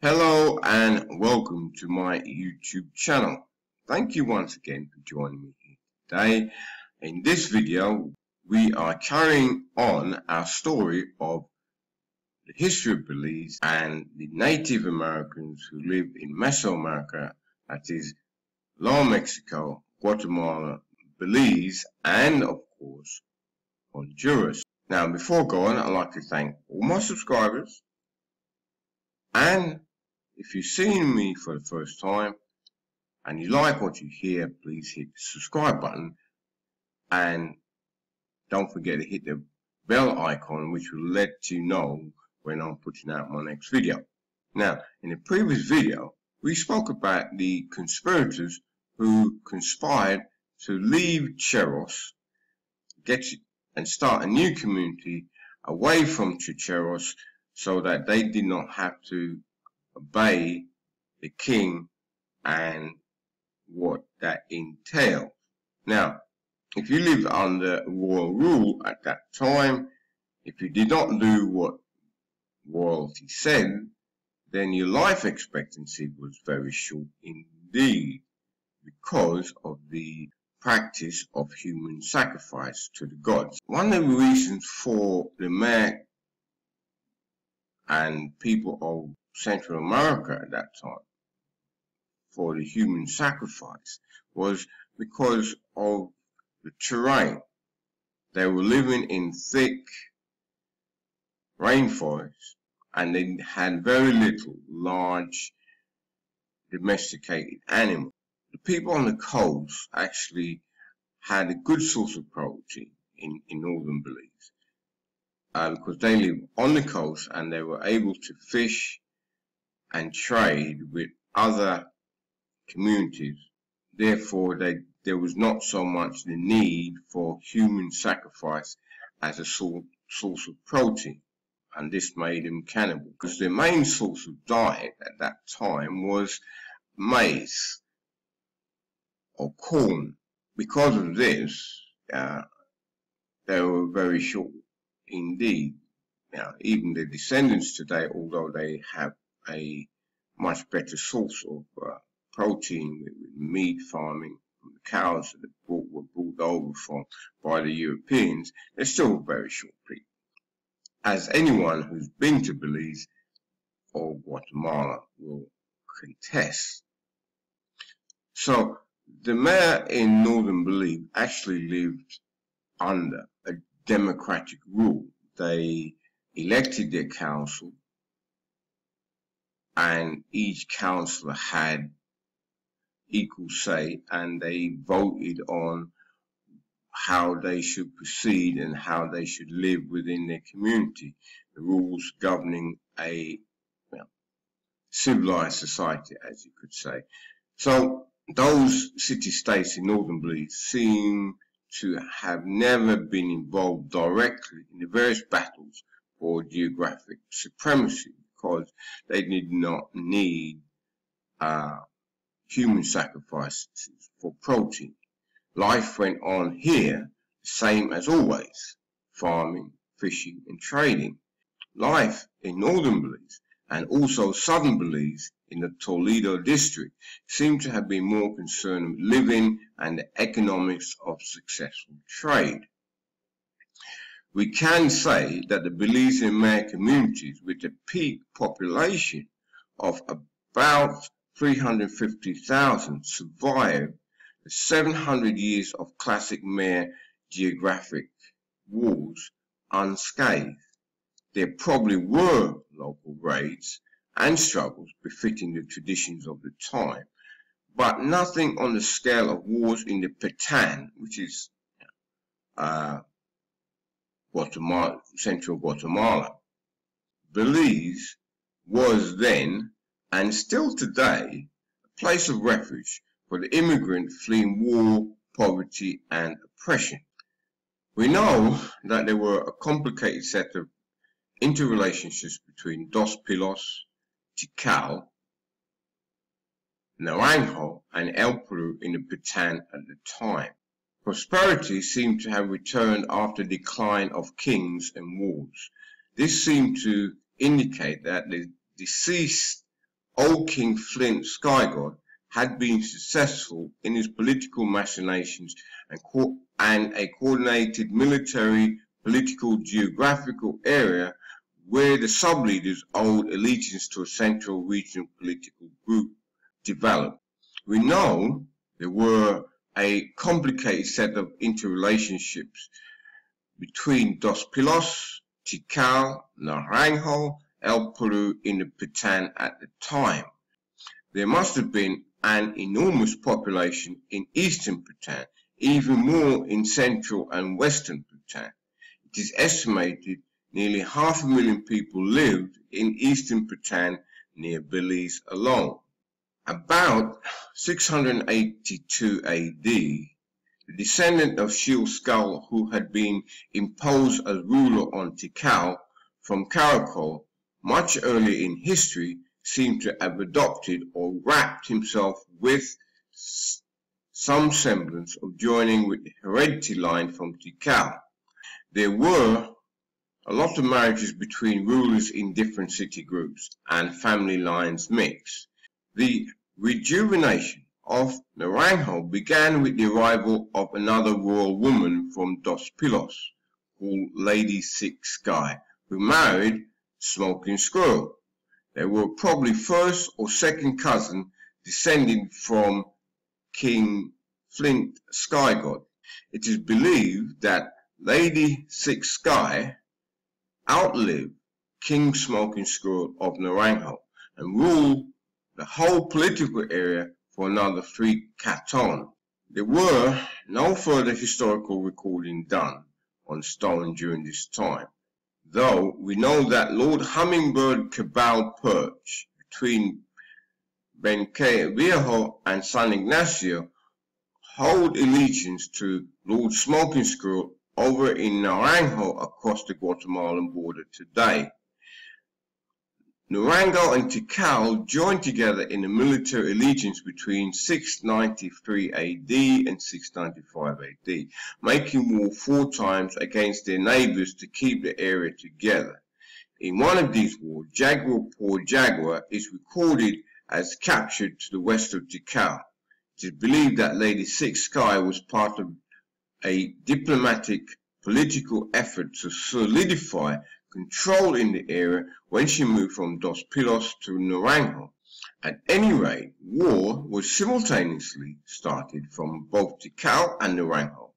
Hello and welcome to my YouTube channel. Thank you once again for joining me here today. In this video, we are carrying on our story of the history of Belize and the Native Americans who live in Mesoamerica, that is Lower Mexico, Guatemala, Belize, and of course Honduras. Now, before going, I'd like to thank all my subscribers, and if you've seen me for the first time and you like what you hear, please hit the subscribe button and don't forget to hit the bell icon, which will let you know when I'm putting out my next video. Now, in the previous video, we spoke about the conspirators who conspired to leave Cheros, and start a new community away from Cheros so that they did not have to obey the king and what that entails. Now, if you lived under royal rule at that time, if you did not do what royalty said, then your life expectancy was very short indeed because of the practice of human sacrifice to the gods. One of the reasons for the Mac and people of Central America at that time for the human sacrifice was because of the terrain. They were living in thick rainforests and they had very little large domesticated animals. The people on the coast actually had a good source of protein in northern Belize because they lived on the coast and they were able to fish and trade with other communities. Therefore, there was not so much the need for human sacrifice as a source of protein, and this made them cannibal because their main source of diet at that time was maize or corn. Because of this, they were very short indeed. Now, even their descendants today, although they have a much better source of protein with meat farming from the cows that were brought over by the Europeans, they're still very short people, as anyone who's been to Belize or Guatemala will contest. So the mayor in northern Belize actually lived under a democratic rule. They elected their council, and each councillor had equal say, and they voted on how they should proceed and how they should live within their community, the rules governing a civilized society, as you could say. So those city-states in northern Belize seem to have never been involved directly in the various battles for geographic supremacy because they did not need human sacrifices for protein. Life went on here the same as always, farming, fishing and trading. Life in northern Belize and also southern Belize in the Toledo district seem to have been more concerned with living and the economics of successful trade. We can say that the Belizean Maya communities, with a peak population of about 350,000, survived the 700 years of classic Maya geographic wars unscathed. There probably were local raids and struggles befitting the traditions of the time, but nothing on the scale of wars in the Patan, which is Guatemala, central Guatemala. Belize was then, and still today, a place of refuge for the immigrant fleeing war, poverty, and oppression. We know that there were a complicated set of interrelationships between Dos Pilos, Tikal, Naranjo, and El Peru in the Patan at the time. Prosperity seemed to have returned after the decline of kings and wars. This seemed to indicate that the deceased old King Flint Sky God had been successful in his political machinations and a coordinated military political geographical area where the sub-leaders owed allegiance to a central regional political group developed. We know there were a complicated set of interrelationships between Dos Pilos, Tikal, Naranjo, El Peru in the Pitan at the time. There must have been an enormous population in eastern Pitan, even more in central and western Pitan. It is estimated nearly 500,000 people lived in eastern Pitan near Belize alone. About 682 AD, the descendant of Skull, who had been imposed as ruler on Tikal from Caracol much earlier in history, seemed to have adopted or wrapped himself with some semblance of joining with the heredity line from Tikal. There were a lot of marriages between rulers in different city groups, and family lines mixed. The rejuvenation of Naranjo began with the arrival of another royal woman from Dos Pilos, called Lady Six Sky, who married Smoking Squirrel. They were probably first or second cousin descending from King Flint Sky God. It is believed that Lady Six Sky outlived King Smoking Squirrel of Naranjo and ruled the whole political area for another 3 Caton. There were no further historical recording done on stone during this time, though we know that Lord Hummingbird Cabal Perch between Benque Viejo and San Ignacio hold allegiance to Lord Smoking Squirrel over in Naranjo across the Guatemalan border today. Naranjo and Tikal joined together in a military allegiance between 693 AD and 695 AD, making war 4 times against their neighbors to keep the area together. In one of these wars, Jaguar Port Jaguar is recorded as captured to the west of Tikal. It is believed that Lady Six Sky was part of a diplomatic political effort to solidify control in the area when she moved from Dos Pilos to Naranjo. At any rate, war was simultaneously started from both Tikal and Naranjo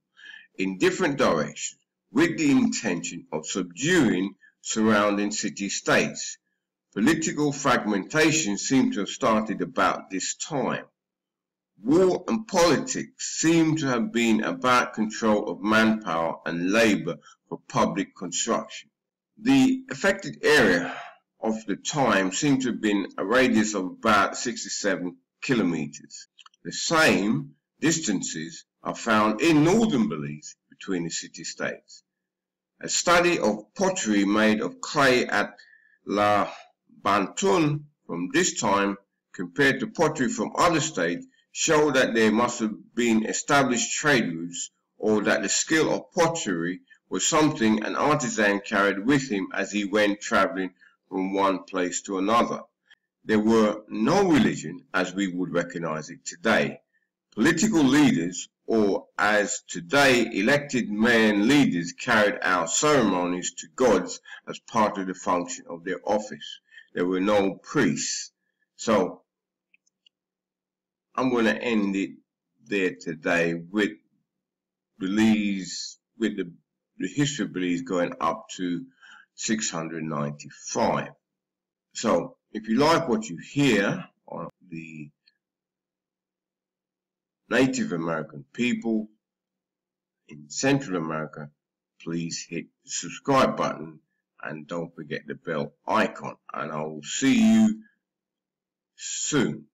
in different directions with the intention of subduing surrounding city-states. Political fragmentation seemed to have started about this time. War and politics seem to have been about control of manpower and labor for public construction. The affected area of the time seemed to have been a radius of about 67 kilometers. The same distances are found in northern Belize between the city-states. A study of pottery made of clay at La Bantun from this time compared to pottery from other states show that there must have been established trade routes, or that the skill of pottery was something an artisan carried with him as he went traveling from one place to another. There were no religion as we would recognize it today. Political leaders, or as today elected men leaders, carried out ceremonies to gods as part of the function of their office. There were no priests. So I'm going to end it there today with Belize, with the history of Belize going up to 695. So if you like what you hear on the Native American people in Central America, please hit the subscribe button and don't forget the bell icon, and I will see you soon.